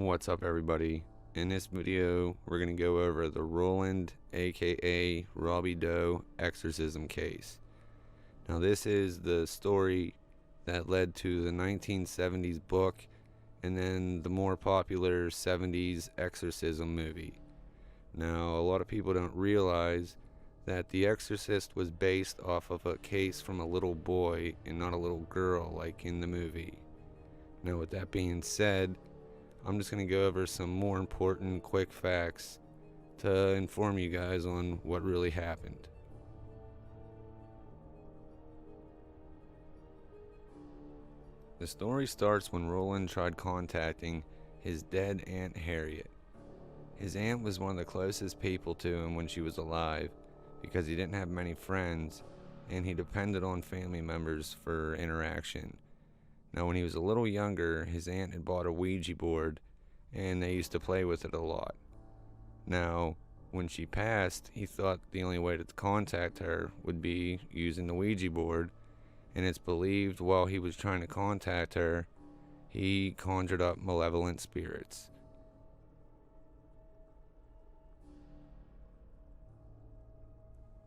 What's up, everybody? In this video, we're going to go over the Roland, aka Robbie Doe, exorcism case. Now, this is the story that led to the 1970s book and then the more popular 70s exorcism movie. Now, a lot of people don't realize that The Exorcist was based off of a case from a little boy and not a little girl like in the movie. Now, with that being said, I'm just going to go over some more important quick facts to inform you guys on what really happened. The story starts when Roland tried contacting his dead Aunt Harriet. His aunt was one of the closest people to him when she was alive because he didn't have many friends and he depended on family members for interaction. Now, when he was a little younger, his aunt had bought a Ouija board, and they used to play with it a lot. Now, when she passed, he thought the only way to contact her would be using the Ouija board, and it's believed while he was trying to contact her, he conjured up malevolent spirits.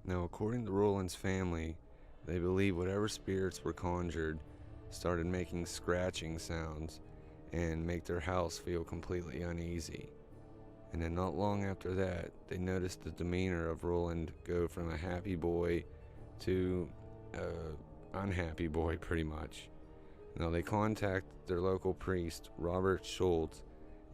Now, according to Roland's family, they believe whatever spirits were conjured started making scratching sounds and make their house feel completely uneasy. And then not long after that, they noticed the demeanor of Roland go from a happy boy to an unhappy boy, pretty much. Now, they contacted their local priest, Robert Schultz,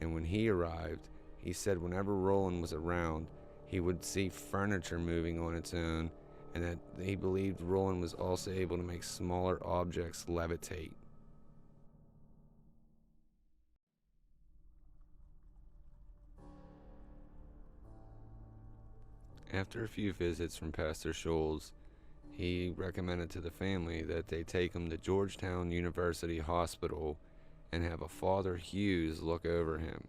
and when he arrived, he said whenever Roland was around, he would see furniture moving on its own, and that he believed Roland was also able to make smaller objects levitate. After a few visits from Pastor Scholes, he recommended to the family that they take him to Georgetown University Hospital and have a Father Hughes look over him.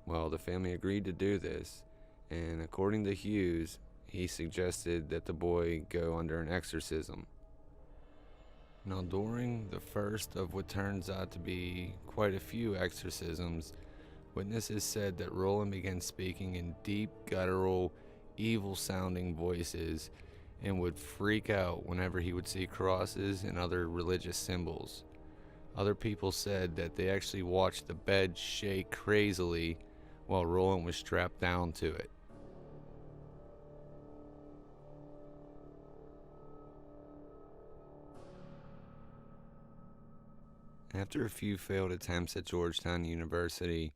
Well, the family agreed to do this, and according to Hughes, he suggested that the boy go under an exorcism. Now, during the first of what turns out to be quite a few exorcisms, witnesses said that Roland began speaking in deep, guttural, evil-sounding voices and would freak out whenever he would see crosses and other religious symbols. Other people said that they actually watched the bed shake crazily while Roland was strapped down to it. After a few failed attempts at Georgetown University,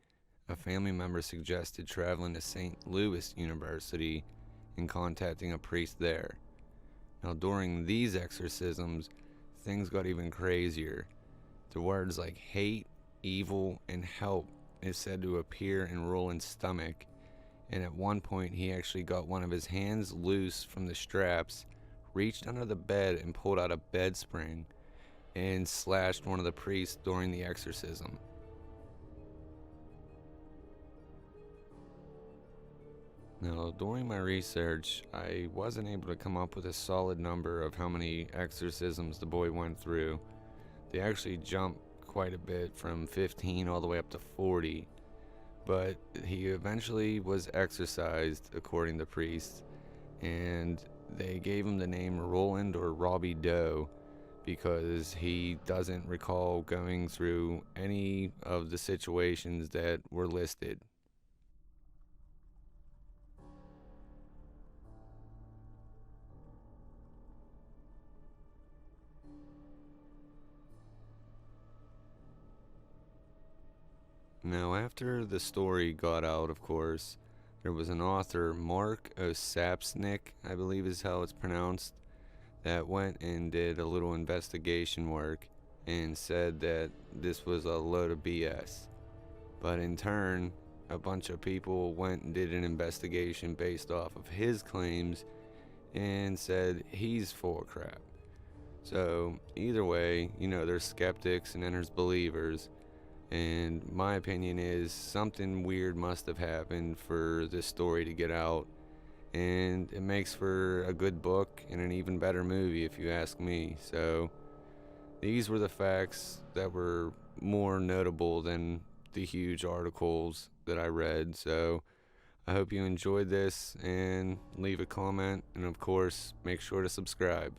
a family member suggested traveling to St. Louis University and contacting a priest there. Now, during these exorcisms, things got even crazier. The words like hate, evil, and help is said to appear in Roland's stomach, and at one point he actually got one of his hands loose from the straps, reached under the bed and pulled out a bed spring, and slashed one of the priests during the exorcism. Now, during my research, I wasn't able to come up with a solid number of how many exorcisms the boy went through. They actually jumped quite a bit, from 15 all the way up to 40, but he eventually was exorcised, according to priests, and they gave him the name Roland or Robbie Doe, because he doesn't recall going through any of the situations that were listed. Now, after the story got out, of course, there was an author, Mark Osapsnik, I believe is how it's pronounced, that went and did a little investigation work and said that this was a load of BS. But in turn, a bunch of people went and did an investigation based off of his claims and said he's full of crap. So either way, there's skeptics and then there's believers. And my opinion is something weird must have happened for this story to get out. And it makes for a good book and an even better movie, if you ask me. So these were the facts that were more notable than the huge articles that I read. So I hope you enjoyed this, and leave a comment, and of course, make sure to subscribe.